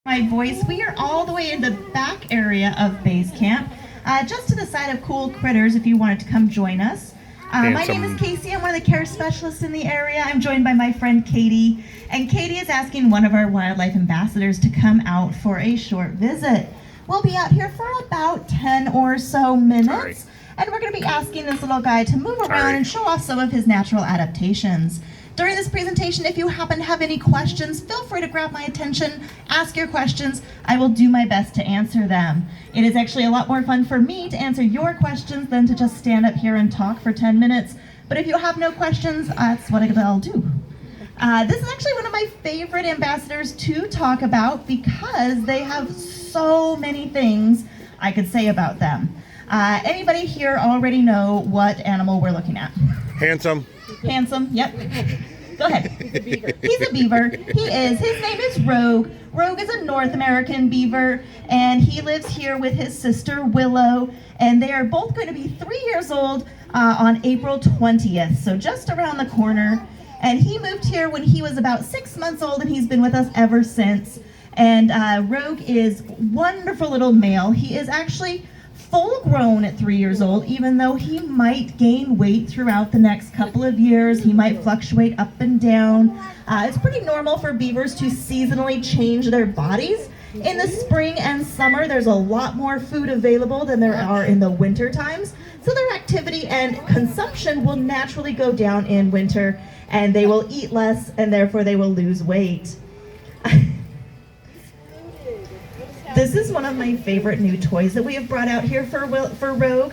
My voice. We are all the way in the back area of Basecamp, just to the side of Cool Critters if you wanted to come join us. My name is Casey. I'm one of the care specialists in the area. I'm joined by my friend Katie, and Katie is asking one of our wildlife ambassadors to come out for a short visit. We'll be out here for about 10 or so minutes, and we're going to be asking this little guy to move around and show off some of his natural adaptations. During this presentation, if you happen to have any questions, feel free to grab my attention, ask your questions. I will do my best to answer them. It is actually a lot more fun for me to answer your questions than to just stand up here and talk for 10 minutes. But if you have no questions, that's what I'll do. This is actually one of my favorite ambassadors to talk about because they have so many things I could say about them. Anybody here already know what animal we're looking at? Handsome. Handsome, yep. Go ahead. He's a beaver. He's a beaver. He is. His name is Rogue. Rogue is a North American beaver, and he lives here with his sister Willow, and they are both going to be 3 years old on April 20th, so just around the corner. And he moved here when he was about 6 months old, and he's been with us ever since. And Rogue is a wonderful little male. He is actually full grown at 3 years old, even though he might gain weight throughout the next couple of years. He might fluctuate up and down. It's pretty normal for beavers to seasonally change their bodies. In the spring and summer, there's a lot more food available than there are in the winter times. So their activity and consumption will naturally go down in winter, and they will eat less, and therefore they will lose weight. This is one of my favorite new toys that we have brought out here for Rogue.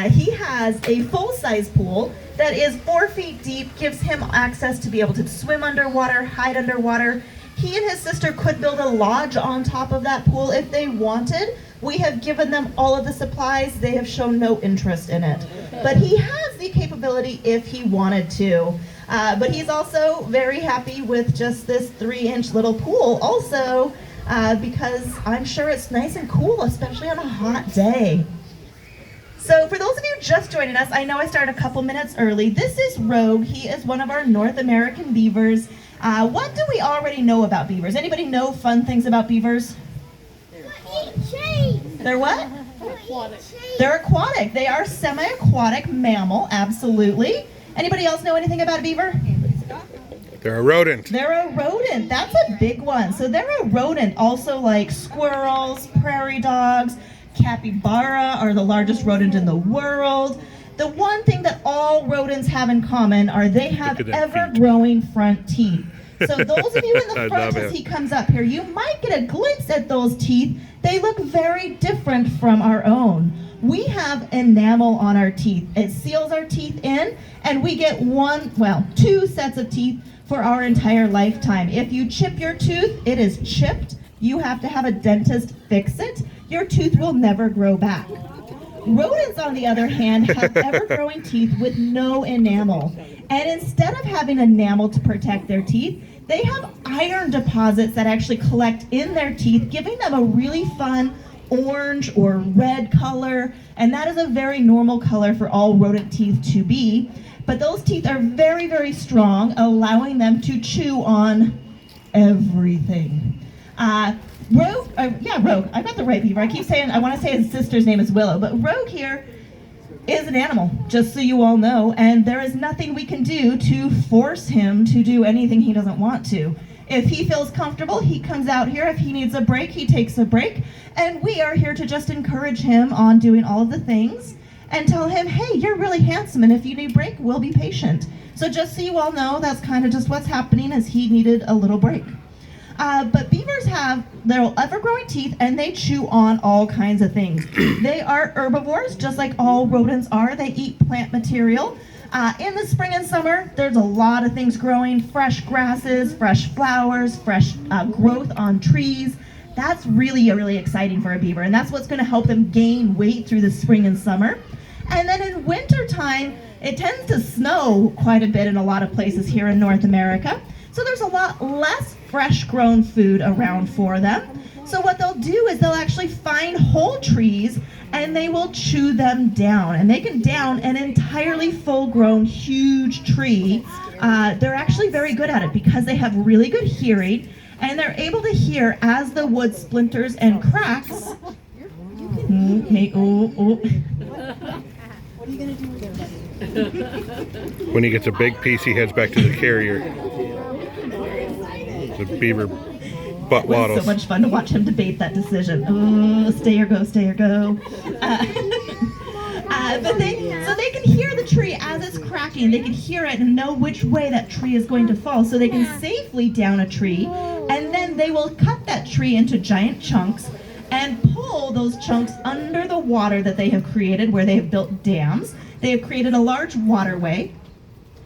He has a full-size pool that is 4 feet deep, gives him access to be able to swim underwater, hide underwater. He and his sister could build a lodge on top of that pool if they wanted. We have given them all of the supplies. They have shown no interest in it. But he has the capability if he wanted to. But he's also very happy with just this 3-inch little pool also. Because I'm sure it's nice and cool, especially on a hot day. So for those of you just joining us, I know I started a couple minutes early. This is Rogue. He is one of our North American beavers. What do we already know about beavers? Anybody know fun things about beavers? They're what? They're aquatic. They are semi-aquatic mammal, absolutely. Anybody else know anything about a beaver? They're a rodent. They're a rodent. That's a big one. So they're a rodent, also like squirrels, prairie dogs, capybara are the largest rodent in the world. The one thing that all rodents have in common are they have ever-growing front teeth. So those of you in the front, as he comes up here, you might get a glimpse at those teeth. They look very different from our own. We have enamel on our teeth. It seals our teeth in, and we get 2 sets of teeth for our entire lifetime. If you chip your tooth, it is chipped. You have to have a dentist fix it. Your tooth will never grow back. Rodents, on the other hand, have ever-growing teeth with no enamel. And instead of having enamel to protect their teeth, they have iron deposits that actually collect in their teeth, giving them a really fun orange or red color, and that is a very normal color for all rodent teeth to be. But those teeth are very, very strong, allowing them to chew on everything. Rogue, I got the right beaver. I keep saying, I want to say his sister's name is Willow, but Rogue here is an animal, just so you all know, and there is nothing we can do to force him to do anything he doesn't want to. If he feels comfortable, he comes out here. If he needs a break, he takes a break. And we are here to just encourage him on doing all of the things and tell him, hey, you're really handsome, and if you need a break, we'll be patient. So just so you all know, that's kind of just what's happening, as he needed a little break. But beavers have their ever-growing teeth, and they chew on all kinds of things. They are herbivores, just like all rodents are. They eat plant material. In the spring and summer, there's a lot of things growing, fresh grasses, fresh flowers, fresh growth on trees. That's really, really exciting for a beaver, and that's what's going to help them gain weight through the spring and summer. And then in winter time, it tends to snow quite a bit in a lot of places here in North America. So there's a lot less fresh grown food around for them. So what they'll do is they'll actually find whole trees and they will chew them down. And they can down an entirely full-grown, huge tree. They're actually very good at it because they have really good hearing And they're able to hear as the wood splinters and cracks. What are you going to do with it? When he gets a big piece, he heads back to the carrier. The beaver butt It was waddles. so much fun to watch him debate that decision. Oh, stay or go, stay or go. So they can hear the tree as it's cracking. They can hear it and know which way that tree is going to fall, so they can safely down a tree. And then they will cut that tree into giant chunks and pull those chunks under the water that they have created, where they have built dams. They have created a large waterway,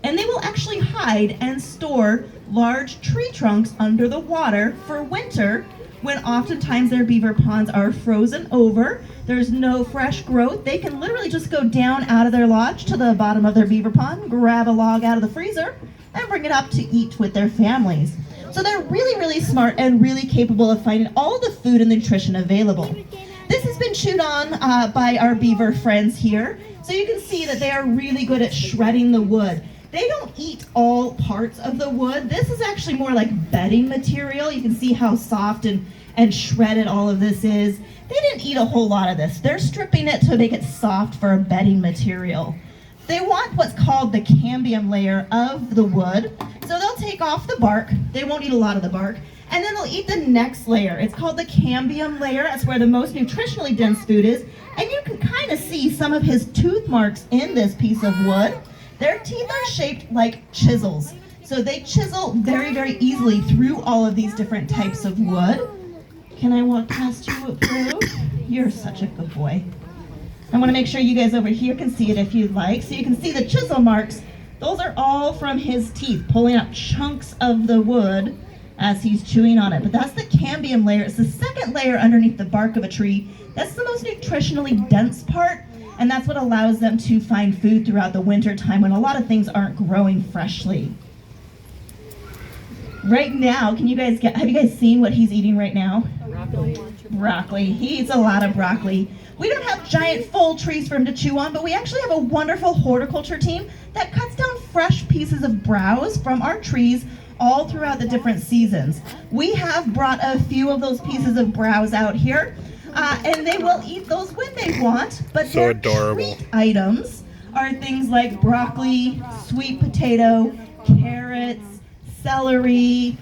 and they will actually hide and store large tree trunks under the water for winter, when oftentimes their beaver ponds are frozen over. There's no fresh growth. They can literally just go down out of their lodge to the bottom of their beaver pond, grab a log out of the freezer, and bring it up to eat with their families. So they're really, really smart and really capable of finding all the food and nutrition available. This has been chewed on by our beaver friends here. So you can see that they are really good at shredding the wood. They don't eat all parts of the wood. This is actually more like bedding material. You can see how soft and shredded all of this is. They didn't eat a whole lot of this. They're stripping it to make it soft for a bedding material. They want what's called the cambium layer of the wood. So they'll take off the bark. They won't eat a lot of the bark. And then they'll eat the next layer. It's called the cambium layer. That's where the most nutritionally dense food is. And you can kind of see some of his tooth marks in this piece of wood. Their teeth are shaped like chisels. So they chisel very, very easily through all of these different types of wood. Can I walk past you, Prue? You're such a good boy. I want to make sure you guys over here can see it if you'd like. So you can see the chisel marks. Those are all from his teeth, pulling up chunks of the wood as he's chewing on it. But that's the cambium layer. It's the second layer underneath the bark of a tree. That's the most nutritionally dense part, and that's what allows them to find food throughout the winter time when a lot of things aren't growing freshly. Right now, have you guys seen what he's eating right now? Broccoli. He eats a lot of broccoli. We don't have giant full trees for him to chew on, but we actually have a wonderful horticulture team that cuts down fresh pieces of browse from our trees all throughout the different seasons. We have brought a few of those pieces of browse out here, and they will eat those when they want, but So their adorable. treat items are things like broccoli, sweet potato, carrots, celery,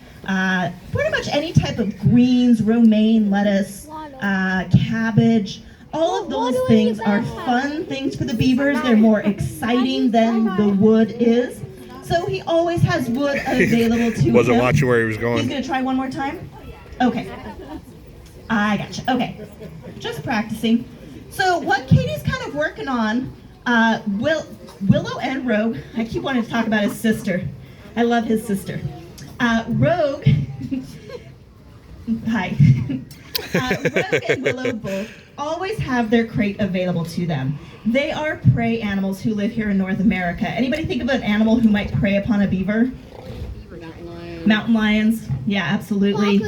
pretty much any type of greens, romaine, lettuce, cabbage. All of those things are fun things for the beavers. They're more exciting than the wood is. So he always has wood available to him. Wasn't watching where he was He's going. going to try one more time? Okay. I gotcha. Okay. Just practicing. So what Katie's kind of working on, Willow and Rogue, I keep wanting to talk about his sister. I love his sister. Rogue, hi. Rogue and Willow both always have their crate available to them. They are prey animals who live here in North America. Anybody think of an animal who might prey upon a beaver? Mountain lions. Yeah, absolutely.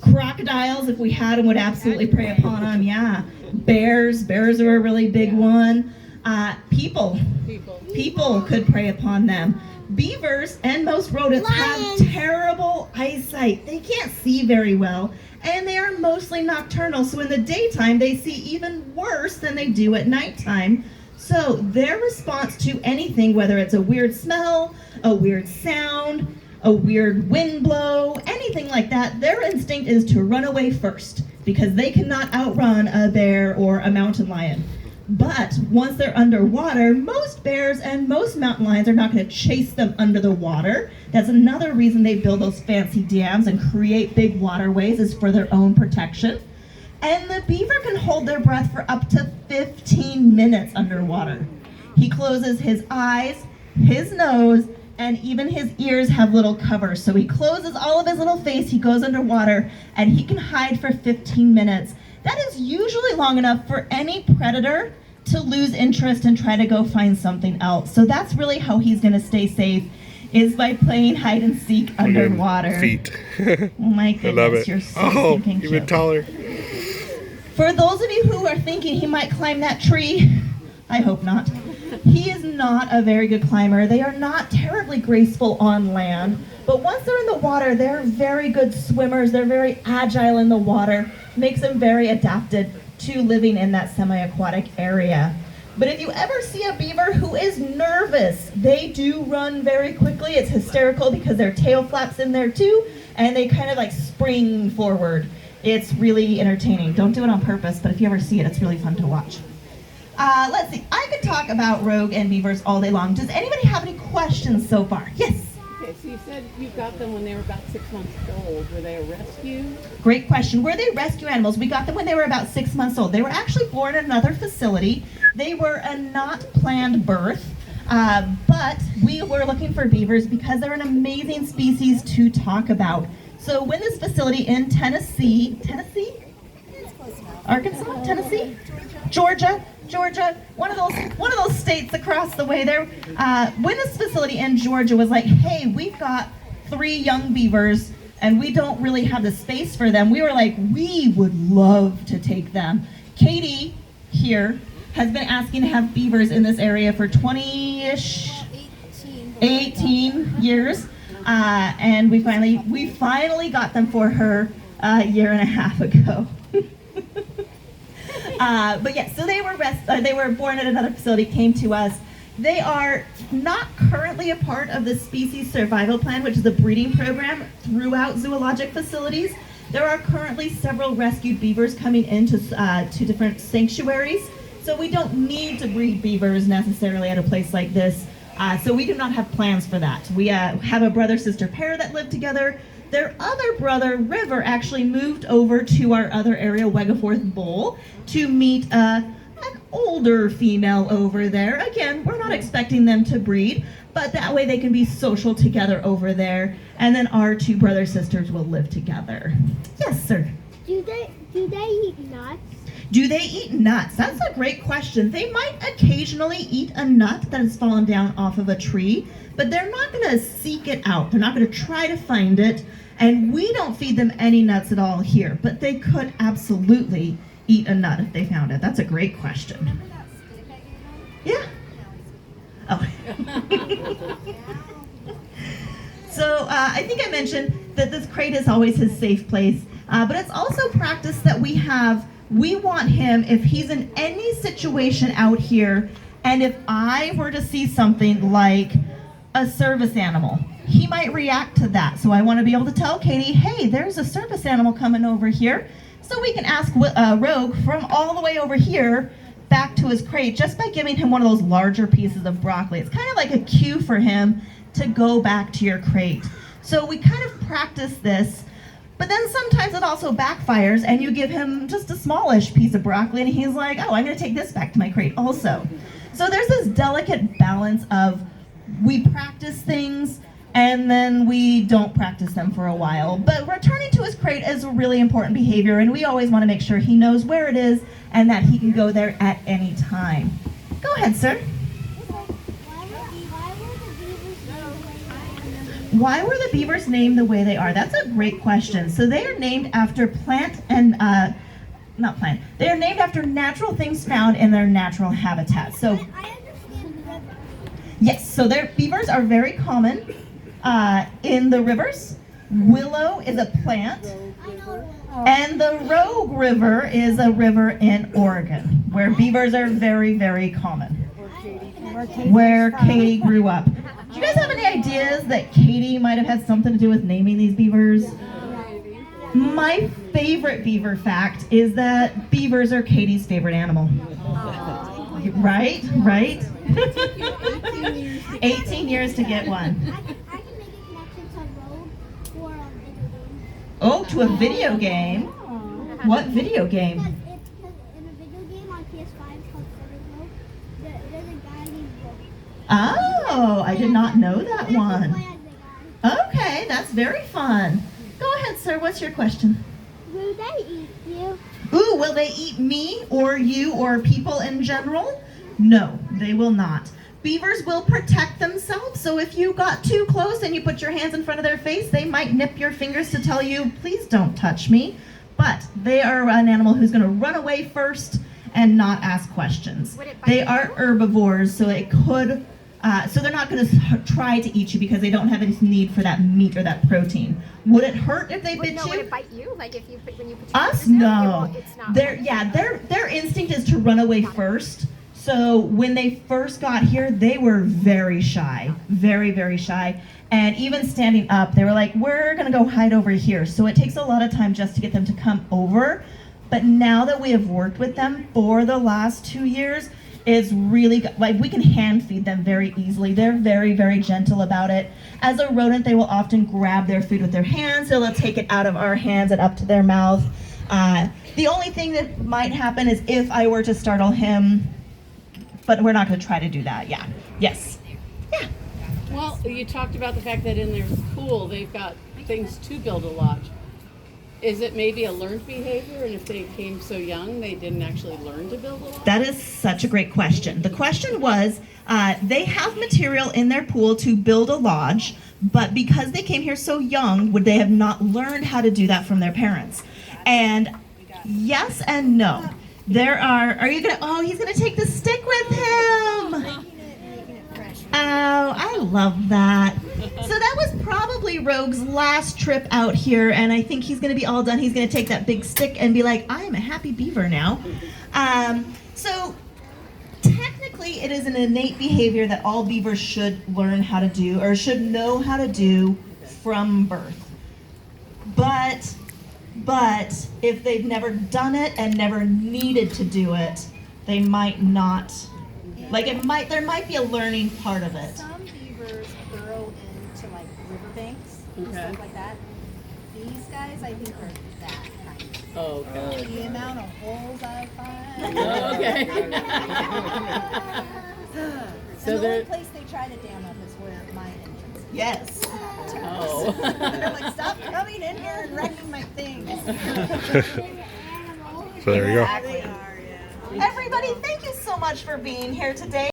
Crocodiles, if we had them, would absolutely prey upon them. Yeah. Bears are a really big one. People could prey upon them. Beavers and most rodents have terrible eyesight. They can't see very well, and they are mostly nocturnal, so in the daytime they see even worse than they do at nighttime. So their response to anything, whether it's a weird smell, a weird sound, a weird wind blow, anything like that, their instinct is to run away first, because they cannot outrun a bear or a mountain lion. But once they're underwater, most bears and most mountain lions are not going to chase them under the water. That's another reason they build those fancy dams and create big waterways, is for their own protection. And the beaver can hold their breath for up to 15 minutes underwater. He closes his eyes, his nose, and even his ears have little covers. So he closes all of his little face, he goes underwater, and he can hide for 15 minutes. That is usually long enough for any predator to lose interest and try to go find something else. So that's really how he's going to stay safe, is by playing hide and seek underwater. Feet. Oh my goodness, I love it. you're so Oh, stinking even cute. taller. For those of you who are thinking he might climb that tree, I hope not. He is not a very good climber. They are not terribly graceful on land, but once they're in the water, they're very good swimmers. They're very agile in the water, makes them very adapted to living in that semi-aquatic area. But if you ever see a beaver who is nervous, they do run very quickly. It's hysterical because their tail flaps in there too, and they kind of like spring forward. It's really entertaining. Don't do it on purpose, but if you ever see it, it's really fun to watch. Let's see, I could talk about rogue and beavers all day long. Does anybody have any questions so far? Yes? Okay, so you said you got them when they were about 6 months old. Were they a rescue? Great question. Were they rescue animals? We got them when they were about 6 months old. They were actually born in another facility. They were a not planned birth, but we were looking for beavers because they're an amazing species to talk about. So when this facility in Tennessee, Arkansas, Tennessee, Georgia, one of those states across the way there. When this facility in Georgia was like, hey, we've got 3 young beavers and we don't really have the space for them, we were like, we would love to take them. Katie here has been asking to have beavers in this area for 18 years, and we finally got them for her a year and a half ago. But yes, so they were born at another facility, came to us. They are not currently a part of the species survival plan, which is a breeding program throughout zoologic facilities. There are currently several rescued beavers coming into 2 different sanctuaries, so we don't need to breed beavers necessarily at a place like this. So we do not have plans for that. We have a brother-sister pair that live together. Their other brother, River, actually moved over to our other area, Wegeforth Bowl, to meet an older female over there. Again, we're not expecting them to breed, but that way they can be social together over there, and then our 2 brother-sisters will live together. Yes, sir? Do they eat nuts? Do they eat nuts? That's a great question. They might occasionally eat a nut that has fallen down off of a tree, but they're not going to seek it out. They're not going to try to find it, and we don't feed them any nuts at all here, but they could absolutely eat a nut if they found it. That's a great question. Yeah. Oh. So I think I mentioned that this crate is always his safe place, but it's also practice that we have. We want him, if he's in any situation out here, and if I were to see something like a service animal, he might react to that. So I want to be able to tell Katie, hey, there's a service animal coming over here. So we can ask Rogue from all the way over here back to his crate just by giving him one of those larger pieces of broccoli. It's kind of like a cue for him to go back to your crate. So we kind of practice this. But then sometimes it also backfires and you give him just a smallish piece of broccoli and he's like, oh, I'm going to take this back to my crate also. So there's this delicate balance of we practice things and then we don't practice them for a while. But returning to his crate is a really important behavior, and we always want to make sure he knows where it is and that he can go there at any time. Go ahead, sir. Why were the beavers named the way they are? That's a great question. So they are named after they are named after natural things found in their natural habitat. So, yes, so their beavers are very common in the rivers. Willow is a plant, and the Rogue River is a river in Oregon, where beavers are very, very common. Where Katie grew up. Do you guys have any ideas that Katie might have had something to do with naming these beavers? My favorite beaver fact is that beavers are Katie's favorite animal. Right? 18 years to get one. I can make a connection to Rogue or a video game. Oh, to a video game? What video game? Because in a video game on PS5 called Rogue, there's a guy named Rogue. Oh, I did not know that And I one. play as the guy. Okay, that's very fun. Go ahead, sir. What's your question? Will they eat you? Ooh, will they eat me or you or people in general? No, they will not. Beavers will protect themselves, so if you got too close and you put your hands in front of their face, they might nip your fingers to tell you, please don't touch me. But they are an animal who's going to run away first, and not ask questions. Would it bite They are herbivores, so it could, so they're not going to try to eat you because they don't have any need for that meat or that protein. Would it hurt if they bit No, you? would it bite you? Like if you when you put your Us, fingers down, no. it's not. Their instinct is to run away first. So when they first got here, they were very shy, very, very shy. And even standing up, they were like, we're gonna go hide over here. So it takes a lot of time just to get them to come over. But now that we have worked with them for the last 2 years, it's really, like, we can hand feed them very easily. They're very, very gentle about it. As a rodent, they will often grab their food with their hands, so they'll take it out of our hands and up to their mouth. The only thing that might happen is if I were to startle him, but we're not going to try to do that. Yeah. Yes. Yeah. Well, you talked about the fact that in their pool they've got things to build a lodge. Is it maybe a learned behavior, and if they came so young, they didn't actually learn to build a lodge? That is such a great question. The question was, they have material in their pool to build a lodge, but because they came here so young, would they have not learned how to do that from their parents? And yes and no. Are you gonna, oh, he's gonna take the stick with him. Oh, I love that. So that was probably Rogue's last trip out here, and I think he's going to be all done. He's going to take that big stick and be like, I am a happy beaver now. So technically it is an innate behavior that all beavers should learn how to do, or should know how to do from birth. But if they've never done it and never needed to do it, they might not. Like there might be a learning part of it. Some beavers burrow into like riverbanks and stuff like that. These guys, I think, are that kind. Oh, okay. The amount of holes I find. Oh, okay. And the only place they try to dam up is where my entrance is. Yes. Oh. They're like, stop coming in here and wrecking my things. So there you go. They are, yeah. Everybody, thank you so much for being here today.